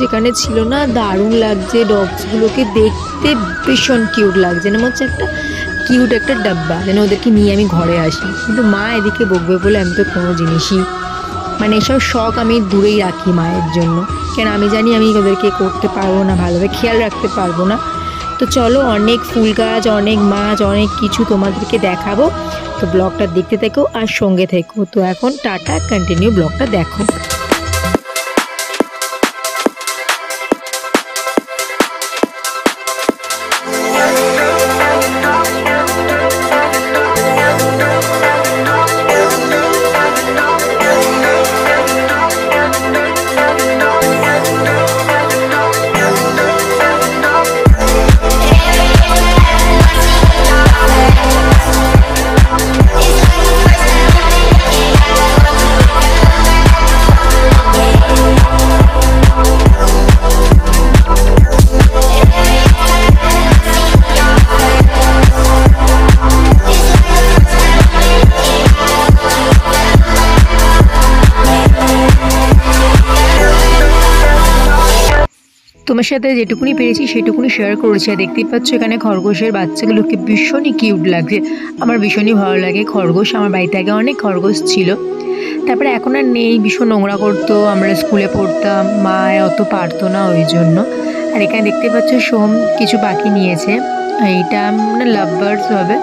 যেখানে ছিল না, দারুণ লাগছে। ডগসগুলোকে দেখতে ভীষণ কিউট লাগছে, না হচ্ছে একটা কিউট একটা ডাব্বা, যেন ওদেরকে নিয়ে আমি ঘরে আসি। কিন্তু মা এদিকে বকবে বলে আমি তো কোনো জিনিসই মানে এসব শখ আমি দূরেই রাখি মায়ের জন্য, কেন আমি জানি আমি ওদেরকে করতে পারবো না, ভালোভাবে খেয়াল রাখতে পারবো না। তো চলো, অনেক ফুল গাছ, অনেক মাছ, অনেক কিছু তোমাদেরকে দেখাবো। তো ব্লগটা দেখতে থেকো আর সঙ্গে থেকো। তো এখন টাটা, কন্টিনিউ ব্লগটা দেখো। তোমার সাথে যেটুকুনি পেরেছি সেটুকুনি শেয়ার করেছি। আর দেখতেই পাচ্ছ এখানে খরগোশের বাচ্চাগুলোকে ভীষণই কিউট লাগছে, আমার ভীষণই ভালো লাগে খরগোশ। আমার বাড়িতে আগে অনেক খরগোশ ছিল, তারপরে এখন আর নেই, ভীষণ নোংরা করতো, আমরা স্কুলে পড়তাম, মা অত পারতো না ওই জন্য। আর এখানে দেখতে পাচ্ছ সোম কিছু পাখি নিয়েছে, এইটা মানে লাভ বার্ডস হবে।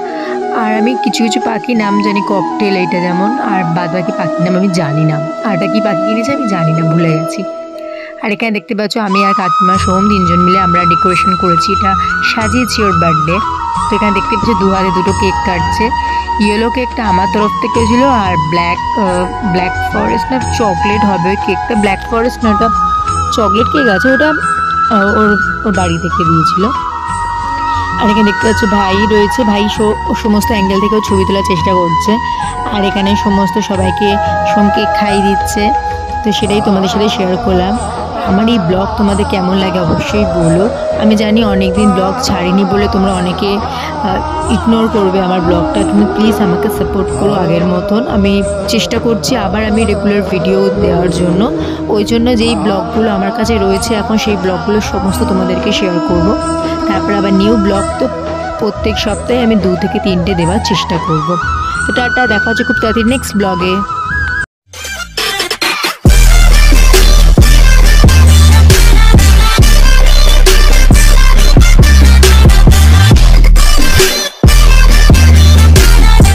আর আমি কিছু কিছু পাখি নাম জানি, ককটেল এইটা যেমন, আর বাদ বাকি পাখির নাম আমি জানি না। আরটা কি পাখি কিনেছে আমি জানি না, ভুলে গেছি। আর এখানে দেখতে পাচ্ছ আমি আর কাকিমা সোম তিনজন মিলে আমরা ডেকোরেশন করেছি, এটা সাজিয়েছি ওর বার্থডে। তো এখানে দেখতে পাচ্ছি দু হাতে দুটো কেক কাটছে। ইয়েলো কেকটা আমার তরফ থেকে ছিল, আর ব্ল্যাক ফরেস্ট না চকলেট হবে ওই কেকটা, ব্ল্যাক ফরেস্ট না ওটা চকলেট কেক আছে, ওটা ওর বাড়ি থেকে দিয়েছিল। আর এখানে দেখতে পাচ্ছ ভাই রয়েছে, ভাই সমস্ত অ্যাঙ্গেল থেকেও ছবি তোলার চেষ্টা করছে। আর এখানে সমস্ত সবাইকে সোম কেক খাইয়ে দিচ্ছে। তো সেটাই তোমাদের সাথে শেয়ার করলাম। আমার এই ব্লগ তোমাদের কেমন লাগে অবশ্যই বলো। আমি জানি অনেক দিন ব্লগ ছাড়িনি বলে তোমরা অনেকে ইগনোর করবে আমার ব্লগটা, কিন্তু প্লিজ আমাকে সাপোর্ট করো আগের মতন। আমি চেষ্টা করছি আবার আমি রেগুলার ভিডিও দেওয়ার জন্য, ওই জন্য যেই ব্লগগুলো আমার কাছে রয়েছে এখন সেই ব্লগগুলো সমস্ত তোমাদেরকে শেয়ার করব। তারপর আবার নিউ ব্লগ তো প্রত্যেক সপ্তাহে আমি 2 থেকে 3টে দেওয়ার চেষ্টা করব। তো টাটা, দেখা হচ্ছে খুব তাড়াতাড়ি নেক্সট ব্লগে।